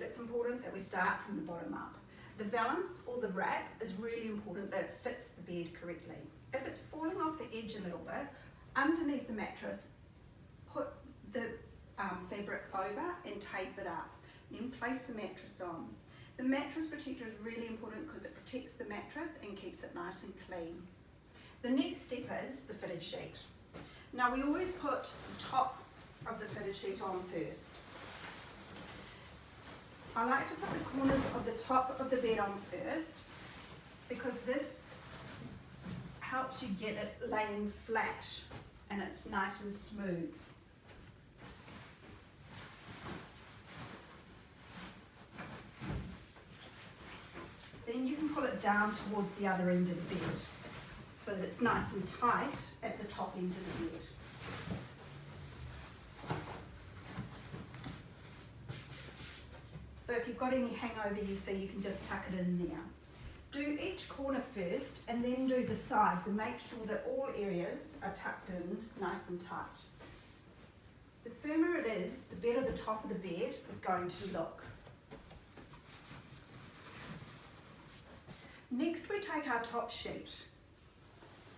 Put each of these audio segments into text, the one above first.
it's important that we start from the bottom up. The valance or the wrap is really important that it fits the bed correctly. If it's falling off the edge a little bit, underneath the mattress, put the fabric over and tape it up. Then place the mattress on. The mattress protector is really important because it protects the mattress and keeps it nice and clean. The next step is the fitted sheet. Now we always put the top of the fitted sheet on first. I like to put the corners of the top of the bed on first because this helps you get it laying flat and it's nice and smooth. Then you can pull it down towards the other end of the bed so that it's nice and tight at the top end of the bed. So if you've got any hangover, you see, you can just tuck it in there. Do each corner first and then do the sides and make sure that all areas are tucked in nice and tight. The firmer it is, the better the top of the bed is going to look. Next we take our top sheet.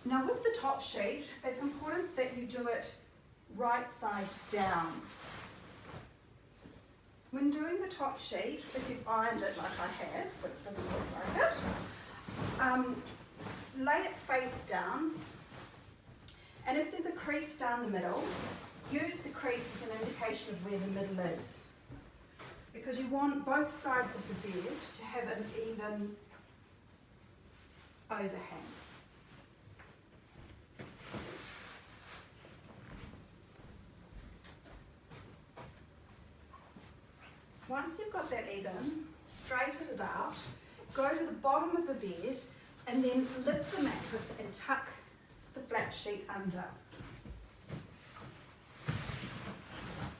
Now with the top sheet, it's important that you do it right side down. When doing the top sheet, if you've ironed it like I have, but it doesn't look like it, lay it face down, and if there's a crease down the middle, use the crease as an indication of where the middle is. Because you want both sides of the bed to have an even overhang. Once you've got that even, straighten it out, go to the bottom of the bed and then lift the mattress and tuck the flat sheet under.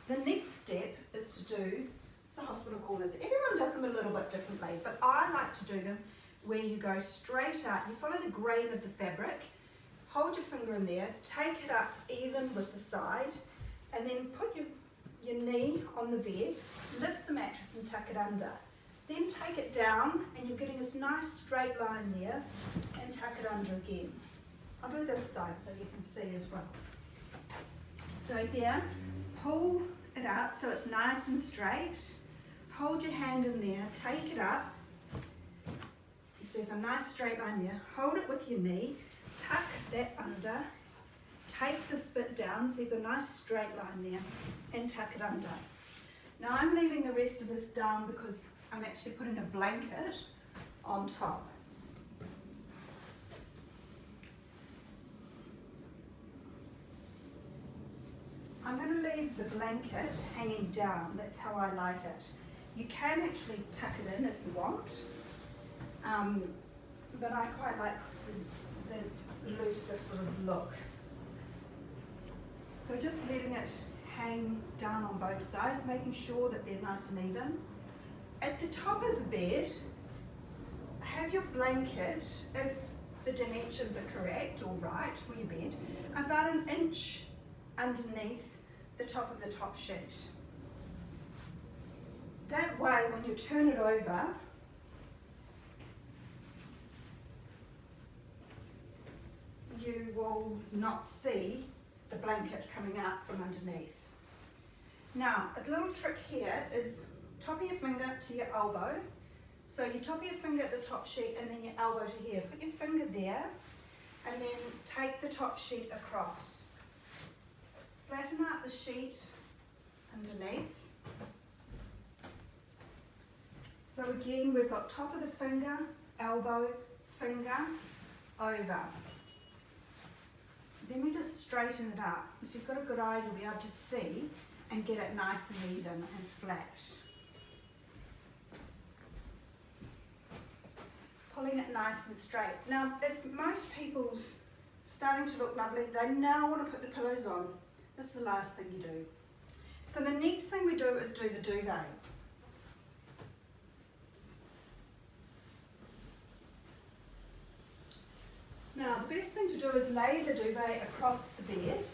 The next step is to do the hospital corners. Everyone does them a little bit differently, but I like to do them where you go straight out. You follow the grain of the fabric, hold your finger in there, take it up even with the side, and then put your knee on the bed, lift the mattress and tuck it under. Then take it down and you're getting this nice straight line there and tuck it under again. I'll do this side so you can see as well. So there, pull it out so it's nice and straight. Hold your hand in there, take it up. You see a nice straight line there. Hold it with your knee, tuck that under. Take this bit down so you've got a nice straight line there and tuck it under. Now I'm leaving the rest of this down because I'm actually putting a blanket on top. I'm going to leave the blanket hanging down, that's how I like it. You can actually tuck it in if you want, but I quite like the looser sort of look. So just letting it hang down on both sides, making sure that they're nice and even. At the top of the bed, have your blanket, if the dimensions are correct or right for your bed, about 1 inch underneath the top of the top sheet. That way, when you turn it over, you will not see the blanket coming out from underneath. Now, a little trick here is top of your finger to your elbow. So you top of your finger at the top sheet and then your elbow to here. Put your finger there and then take the top sheet across. Flatten out the sheet underneath. So again, we've got top of the finger, elbow, finger, over. Then we just straighten it up. If you've got a good eye, you'll be able to see and get it nice and even and flat. Pulling it nice and straight. Now, it's most people's starting to look lovely. They now want to put the pillows on. That's the last thing you do. So the next thing we do is do the duvet. Now, the best thing to do is lay the duvet across the bed,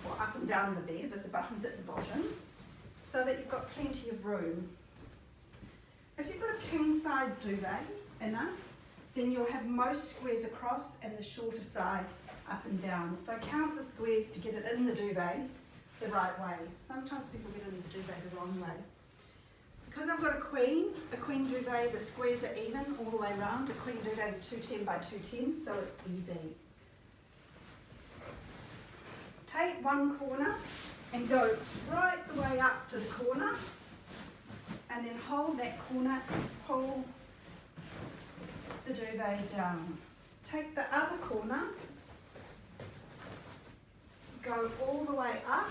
or up and down the bed with the buttons at the bottom, so that you've got plenty of room. If you've got a king size duvet inner, then you'll have most squares across and the shorter side up and down. So count the squares to get it in the duvet the right way. Sometimes people get in the duvet the wrong way. Because I've got a queen duvet, the squares are even all the way around. A queen duvet is 210 by 210, so it's easy. Take one corner and go right the way up to the corner, and then hold that corner, pull the duvet down. Take the other corner, go all the way up,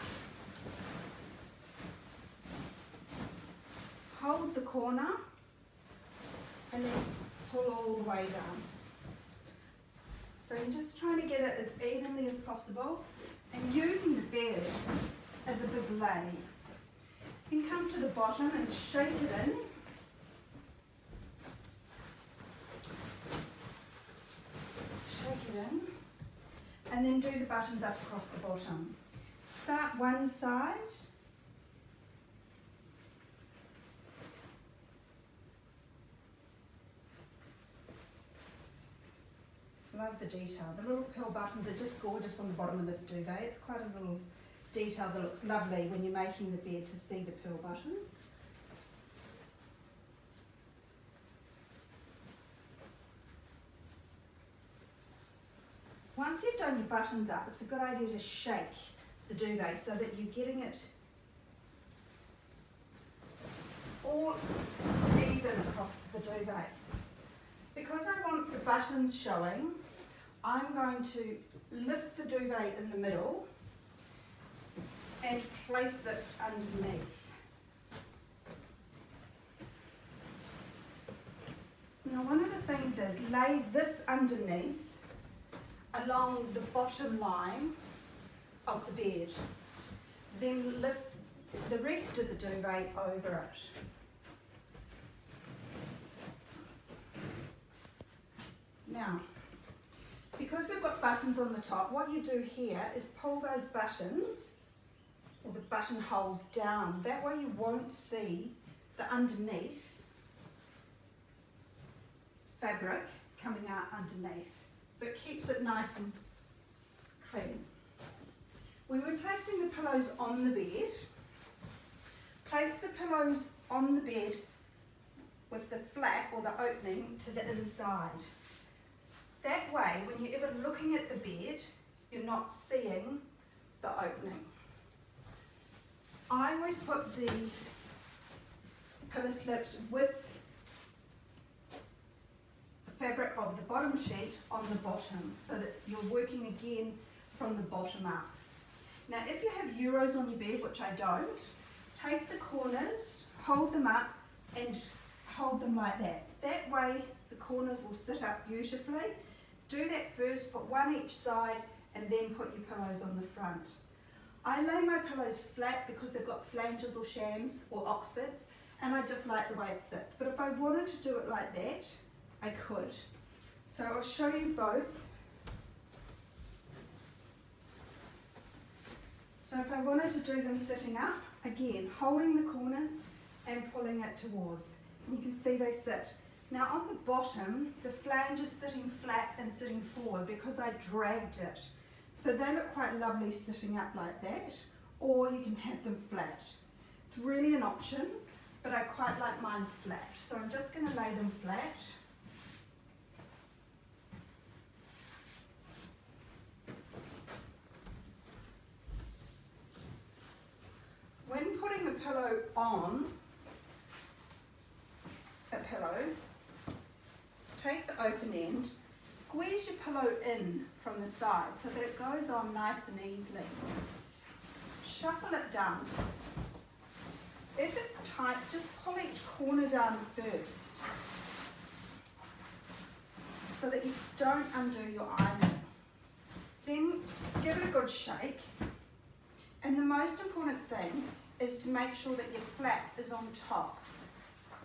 hold the corner, and then pull all the way down. So you're just trying to get it as evenly as possible and using the bed as a big lay. You can come to the bottom and shake it in. Shake it in. And then do the buttons up across the bottom. Start one side. Love the detail. The little pearl buttons are just gorgeous on the bottom of this duvet. It's quite a little detail that looks lovely when you're making the bed to see the pearl buttons. Once you've done your buttons up, it's a good idea to shake the duvet so that you're getting it all even across the duvet. Because I want the buttons showing, I'm going to lift the duvet in the middle and place it underneath. Now one of the things is lay this underneath along the bottom line of the bed. Then lift the rest of the duvet over it. Now, because we've got buttons on the top, what you do here is pull those buttons, or the buttonholes down. That way you won't see the underneath fabric coming out underneath. So it keeps it nice and clean. When we're placing the pillows on the bed, place the pillows on the bed with the flap or the opening to the inside. That way, when you're ever looking at the bed, you're not seeing the opening. I always put the pillow slips with the fabric of the bottom sheet on the bottom so that you're working again from the bottom up. Now if you have Euros on your bed, which I don't, take the corners, hold them up and hold them like that. That way the corners will sit up beautifully. Do that first, put one each side and then put your pillows on the front. I lay my pillows flat because they've got flanges or shams or oxfords and I just like the way it sits. But if I wanted to do it like that, I could. So I'll show you both. So if I wanted to do them sitting up, again, holding the corners and pulling it towards. And you can see they sit. Now on the bottom, the flange is sitting flat and sitting forward because I dragged it. So they look quite lovely sitting up like that, or you can have them flat. It's really an option, but I quite like mine flat. So I'm just going to lay them flat. When putting a pillow on a pillow, take the open end, squeeze your pillow in from the side so that it goes on nice and easily. Shuffle it down. If it's tight, just pull each corner down first so that you don't undo your ironing. Then give it a good shake. And the most important thing is to make sure that your flap is on top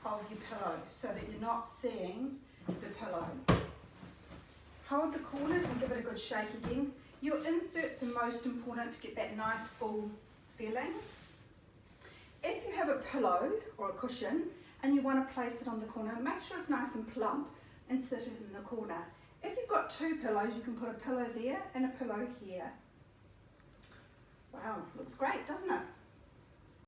of your pillow so that you're not seeing the pillow. Hold the corners and give it a good shake again. Your inserts are most important to get that nice full feeling. If you have a pillow or a cushion and you want to place it on the corner. Make sure it's nice and plump and sit it in the corner. If you've got two pillows, you can put a pillow there and a pillow here. Wow, looks great, doesn't it?